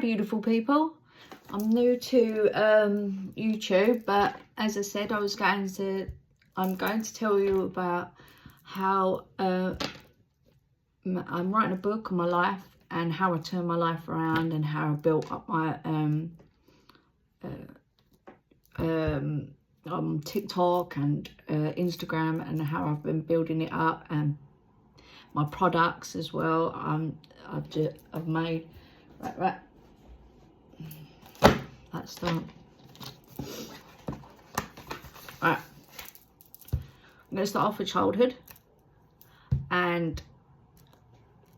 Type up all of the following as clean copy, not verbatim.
Beautiful people, I'm new to YouTube, but as I said, I'm going to tell you about how I'm writing a book on my life and how I turned my life around and how I built up my on TikTok and Instagram, and how I've been building it up, and my products as well. I've made right. Let's start. Right, I'm going to start off with childhood, and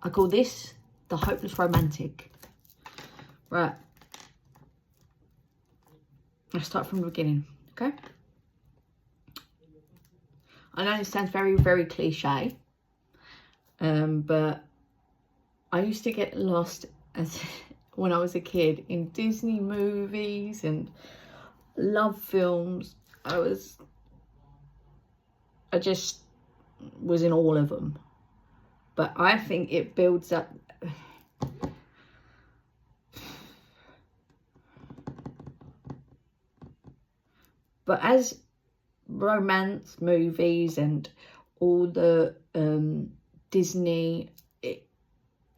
I call this the hopeless romantic. Right, let's start from the beginning, okay? I know it sounds very, very cliche, but I used to get lost when I was a kid in Disney movies and love films. I just was in all of them. But I think it builds up. But as romance movies and all the Disney,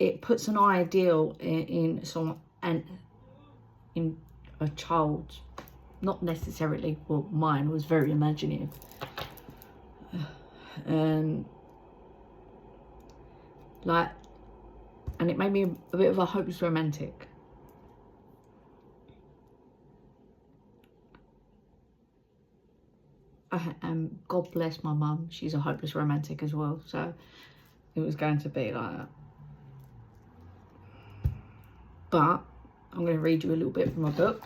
it puts an ideal in a child, not necessarily, well, mine was very imaginative, and it made me a bit of a hopeless romantic. And God bless my mum, she's a hopeless romantic as well, so it was going to be like that. But I'm going to read you a little bit from my book.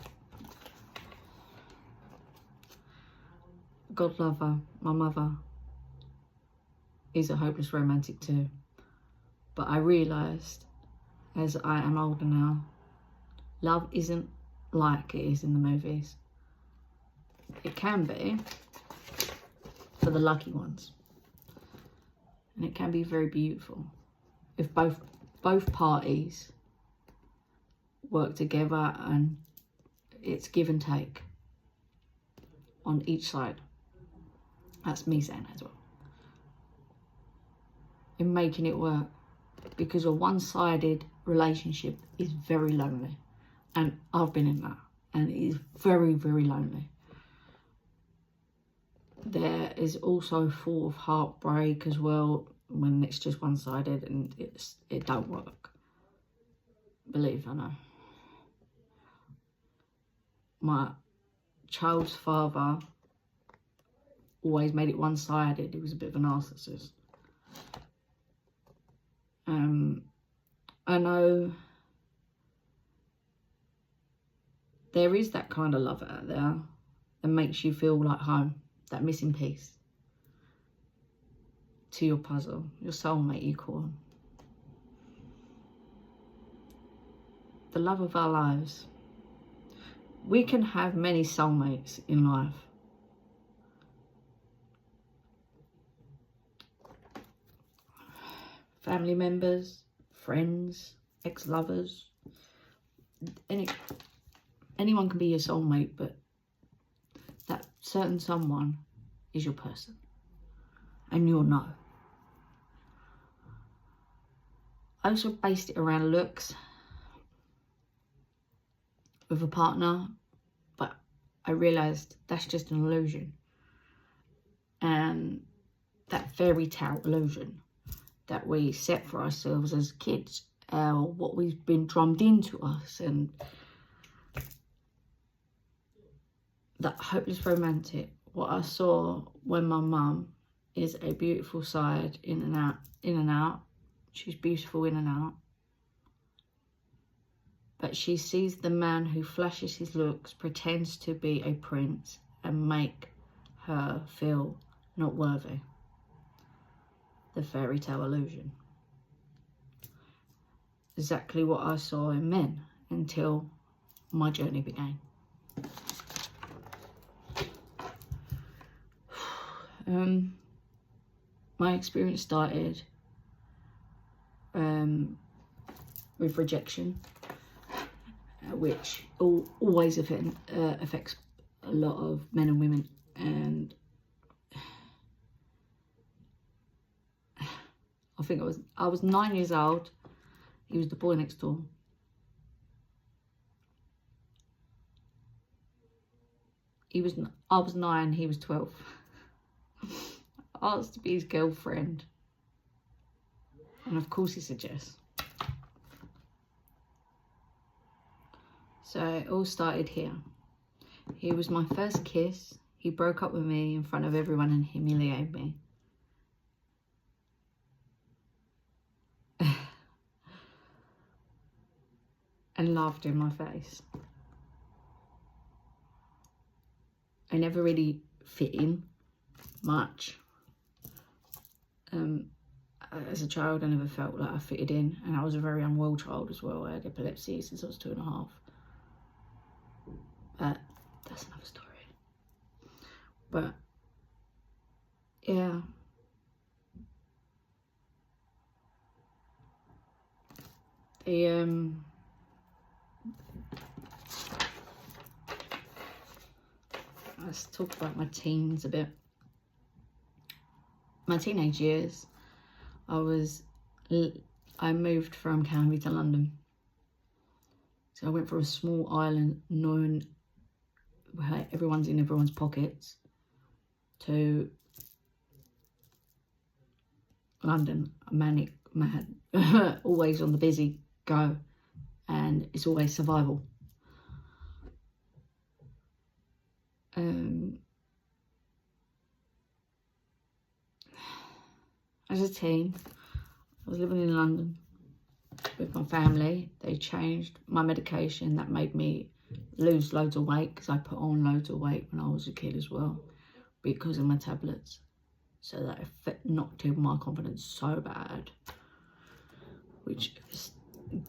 God love her, my mother is a hopeless romantic too. But I realised, as I am older now, love isn't like it is in the movies. It can be for the lucky ones, and it can be very beautiful if both parties work together and it's give and take on each side. That's me saying that as well, in making it work, because a one-sided relationship is very lonely, and I've been in that, and it is very, very lonely. There is also full of heartbreak as well when it's just one-sided and it don't work. Believe I know. My child's father always made it one-sided. He was a bit of a narcissist. I know there is that kind of love out there that makes you feel like home, that missing piece to your puzzle, your soulmate you call them. The love of our lives. We can have many soulmates in life. Family members, friends, ex-lovers. Anyone can be your soulmate, but that certain someone is your person. And you'll know. I also based it around looks with a partner, but I realised that's just an illusion. And that fairy tale illusion that we set for ourselves as kids, what we've been drummed into us, and that hopeless romantic, what I saw when my mum is a beautiful side, in and out. She's beautiful in and out. But she sees the man who flashes his looks, pretends to be a prince, and make her feel not worthy. The fairy tale illusion. Exactly what I saw in men until my journey began. My experience started with rejection. which always affects a lot of men and women. And I think I was 9 years old. He was the boy next door. I was 9, he was 12. I asked to be his girlfriend. And of course he said yes. So it all started here. He was my first kiss. He broke up with me in front of everyone and humiliated me. And laughed in my face. I never really fit in much. As a child, I never felt like I fitted in, and I was a very unwell child as well. I had epilepsy since I was 2.5. But that's another story. But yeah, let's talk about my teens a bit. My teenage years, I moved from Canby to London. So I went from a small island known where everyone's in everyone's pockets to London, manic, mad, always on the busy go, and it's always survival. As a teen, I was living in London with my family. They changed my medication. That made me lose loads of weight, because I put on loads of weight when I was a kid as well, because of my tablets. So that knocked in my confidence so bad, which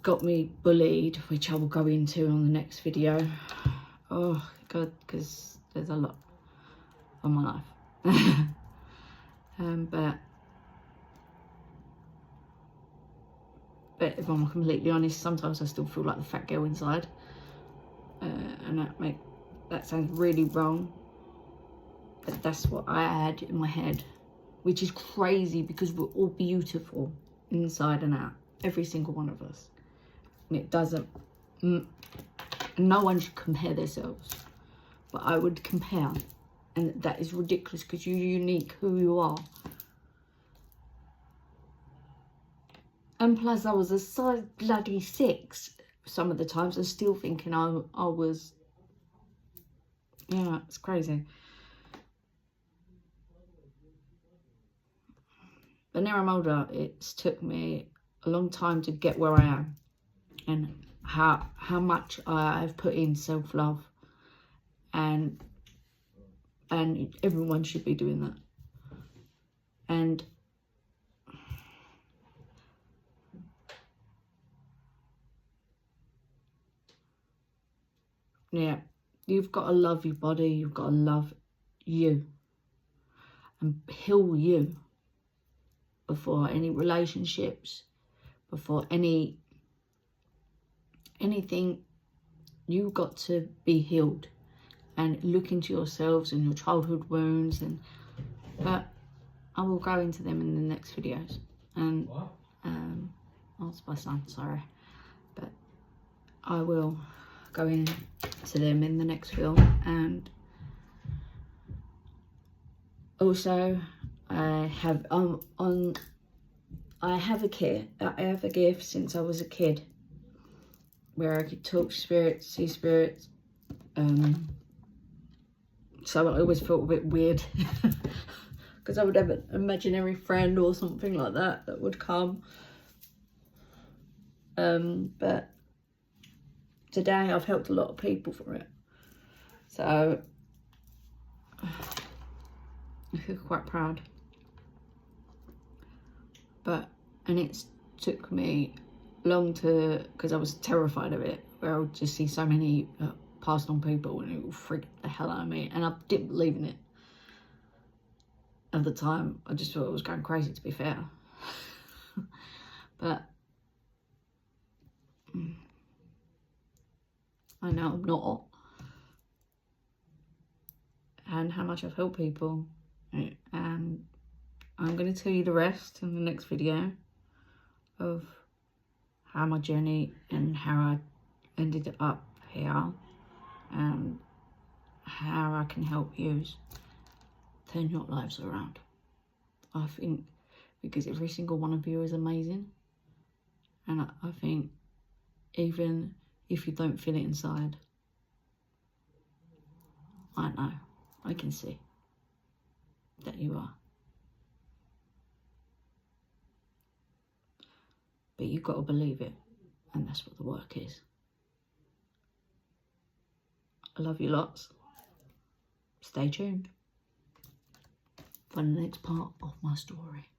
got me bullied, which I will go into on the next video. Oh God, because there's a lot of my life. But if I'm completely honest, sometimes I still feel like the fat girl inside, and that sounds really wrong, but that's what I had in my head, which is crazy, because we're all beautiful inside and out, every single one of us, and it doesn't. No one should compare themselves, but I would compare, and that is ridiculous, because you're unique who you are. And plus, I was a size bloody 6 some of the times, and still thinking I was, yeah, it's crazy. But now I'm older, it's took me a long time to get where I am, and how much I've put in self-love, and everyone should be doing that. And yeah, you've got to love your body, you've got to love you, and heal you before any relationships, before anything. You've got to be healed and look into yourselves and your childhood wounds, but I will go into them in the next videos. And oh, it's my son, sorry, but I will go into them in the next film. And also, I have a gift since I was a kid, where I could talk to spirits, see spirits. So I always felt a bit weird, because I would have an imaginary friend or something like that would come. But today I've helped a lot of people for it, so I feel quite proud. And it took me long because I was terrified of it, where I would just see so many passed on people, and it would freak the hell out of me, and I didn't believe in it at the time. I just thought I was going crazy, to be fair. But I know I'm not. And how much I've helped people. And I'm going to tell you the rest in the next video of how my journey and how I ended up here and how I can help you turn your lives around. I think because every single one of you is amazing, and I think even if you don't feel it inside, I know, I can see that you are. But you've got to believe it, and that's what the work is. I love you lots. Stay tuned for the next part of my story.